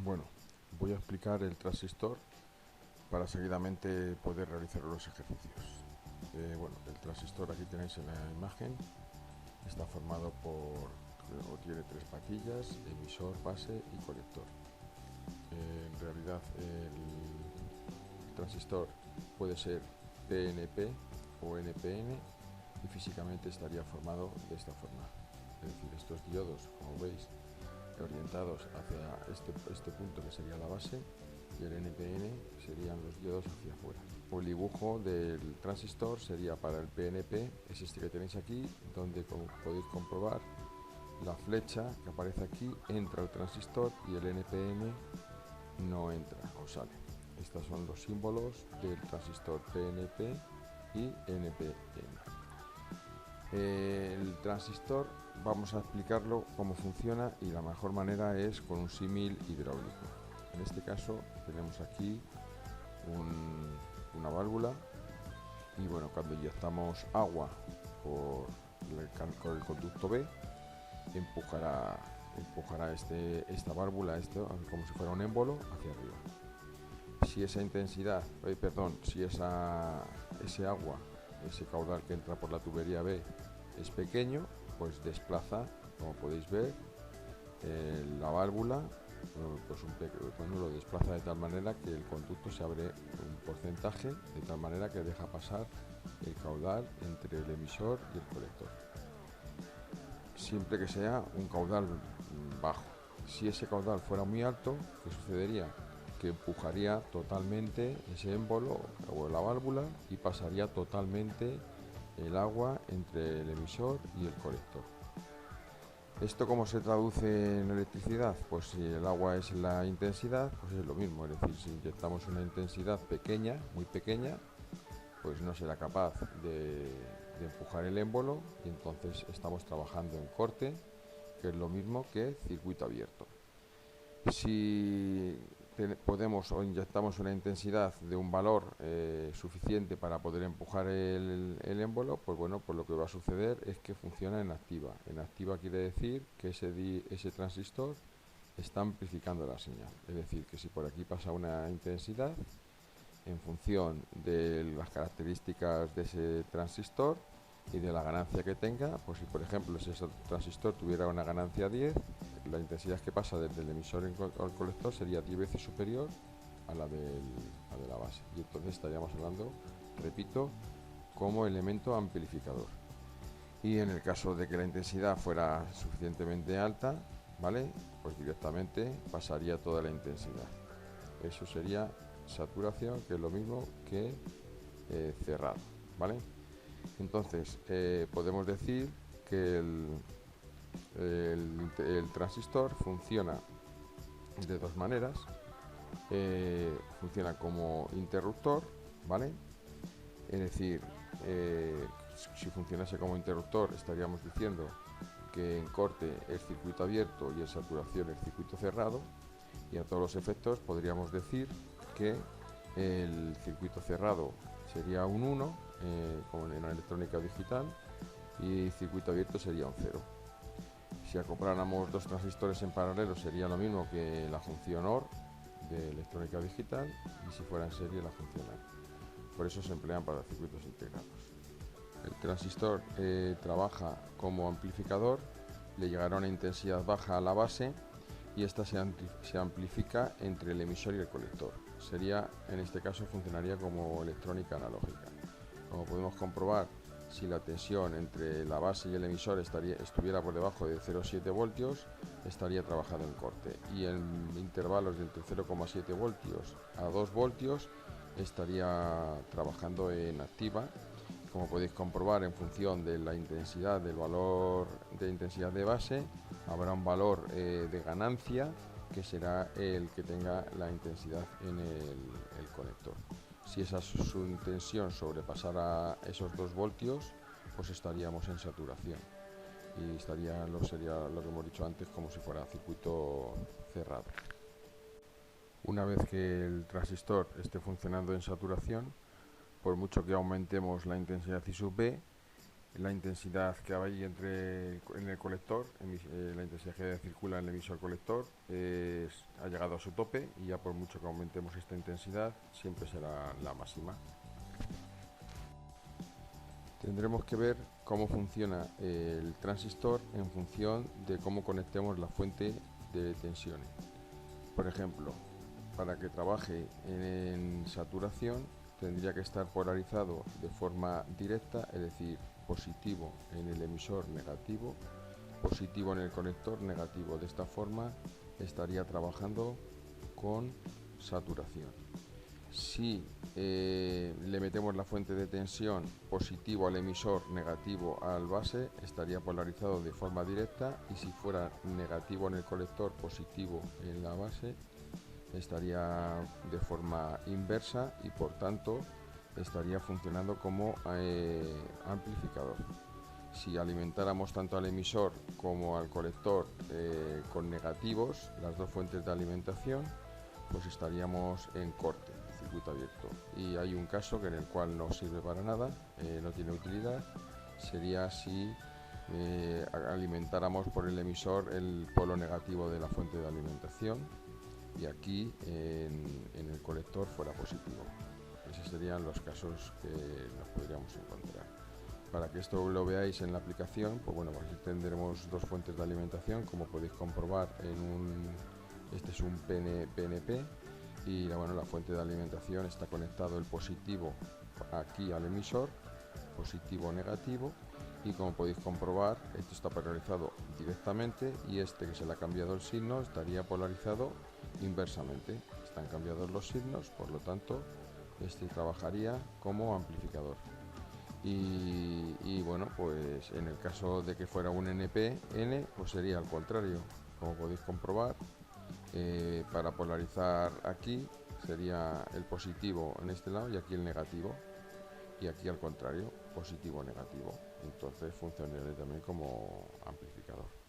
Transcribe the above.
Bueno, voy a explicar el transistor para seguidamente poder realizar los ejercicios. Bueno, el transistor aquí tenéis en la imagen, está formado o tiene tres patillas: emisor, base y colector. En realidad el transistor puede ser PNP o NPN y físicamente estaría formado de esta forma. Es decir, estos diodos, como veis, orientados hacia este punto que sería la base, y el NPN serían los diodos hacia afuera. El dibujo del transistor sería para el PNP, es este que tenéis aquí, donde, como podéis comprobar, la flecha que aparece aquí entra al transistor y el NPN no entra o sale. Estos son los símbolos del transistor PNP y NPN. El transistor vamos a explicarlo cómo funciona, y la mejor manera es con un símil hidráulico. En este caso tenemos aquí una válvula, y bueno, cuando inyectamos agua por el conducto B, empujará esta válvula, como si fuera un émbolo, hacia arriba. Si esa intensidad, si ese agua, ese caudal que entra por la tubería B es pequeño, pues desplaza, como podéis ver, la válvula, lo desplaza de tal manera que el conducto se abre un porcentaje, de tal manera que deja pasar el caudal entre el emisor y el colector, siempre que sea un caudal bajo. Si ese caudal fuera muy alto, ¿qué sucedería? Que empujaría totalmente ese émbolo o la válvula y pasaría totalmente el agua entre el emisor y el colector. ¿Esto cómo se traduce en electricidad? Pues si el agua es la intensidad, pues es lo mismo. Es decir, si inyectamos una intensidad pequeña, muy pequeña, pues no será capaz de empujar el émbolo, y entonces estamos trabajando en corte, que es lo mismo que circuito abierto. Si podemos o inyectamos una intensidad de un valor suficiente para poder empujar el émbolo, pues bueno, pues lo que va a suceder es que funciona en activa. En activa quiere decir que ese transistor está amplificando la señal. Es decir, que si por aquí pasa una intensidad, en función de las características de ese transistor y de la ganancia que tenga, pues si por ejemplo ese transistor tuviera una ganancia 10, la intensidad que pasa desde el emisor al colector sería 10 veces superior a la de la base, y entonces estaríamos hablando, repito, como elemento amplificador. Y en el caso de que la intensidad fuera suficientemente alta, ¿vale?, pues directamente pasaría toda la intensidad. Eso sería saturación, que es lo mismo que cerrado, ¿vale? Entonces podemos decir que el transistor funciona de dos maneras. Funciona como interruptor, ¿vale? Es decir, si funcionase como interruptor, estaríamos diciendo que en corte es circuito abierto y en saturación es circuito cerrado, y a todos los efectos podríamos decir que el circuito cerrado sería un 1, como en la electrónica digital, y circuito abierto sería un 0. Si acopláramos dos transistores en paralelo, sería lo mismo que la función OR de electrónica digital, y si fuera en serie, la función AND. Por eso se emplean para circuitos integrados. El transistor trabaja como amplificador, le llegará una intensidad baja a la base, y esta se amplifica entre el emisor y el colector. En este caso funcionaría como electrónica analógica. Como podemos comprobar, si la tensión entre la base y el emisor estuviera por debajo de 0,7 voltios, estaría trabajando en corte, y en intervalos de entre 0,7 voltios a 2 voltios estaría trabajando en activa. Como podéis comprobar, en función de la intensidad, del valor de intensidad de base, habrá un valor de ganancia, que será el que tenga la intensidad en el conector. Si esa su tensión sobrepasara esos 2 voltios, pues estaríamos en saturación, y sería lo que hemos dicho antes, como si fuera circuito cerrado. Una vez que el transistor esté funcionando en saturación, por mucho que aumentemos la intensidad I sub B, la intensidad que hay en el colector, la intensidad que circula en el emisor colector ha llegado a su tope, y ya por mucho que aumentemos esta intensidad siempre será la máxima. Tendremos que ver cómo funciona el transistor en función de cómo conectemos la fuente de tensiones. Por ejemplo, para que trabaje en saturación tendría que estar polarizado de forma directa, es decir, positivo en el emisor, negativo, positivo en el colector, negativo. De esta forma estaría trabajando con saturación. Si le metemos la fuente de tensión positivo al emisor, negativo al base, estaría polarizado de forma directa, y si fuera negativo en el colector, positivo en la base, estaría de forma inversa, y por tanto estaría funcionando como amplificador. Si alimentáramos tanto al emisor como al colector con negativos, las dos fuentes de alimentación, pues estaríamos en corte, circuito abierto. Y hay un caso en el cual no sirve para nada, no tiene utilidad, sería si alimentáramos por el emisor el polo negativo de la fuente de alimentación, y aquí en el colector fuera positivo. Esos serían los casos que nos podríamos encontrar. Para que esto lo veáis en la aplicación, pues bueno, pues tendremos dos fuentes de alimentación, como podéis comprobar este es un PNP, y bueno, la fuente de alimentación está conectado el positivo aquí al emisor, positivo negativo, y como podéis comprobar, esto está polarizado directamente, y este, que se le ha cambiado el signo, estaría polarizado inversamente. Están cambiados los signos, por lo tanto este trabajaría como amplificador. Y bueno, pues en el caso de que fuera un NPN, pues sería al contrario. Como podéis comprobar, para polarizar aquí sería el positivo en este lado y aquí el negativo, y aquí al contrario, positivo negativo. Entonces funcionaría también como amplificador.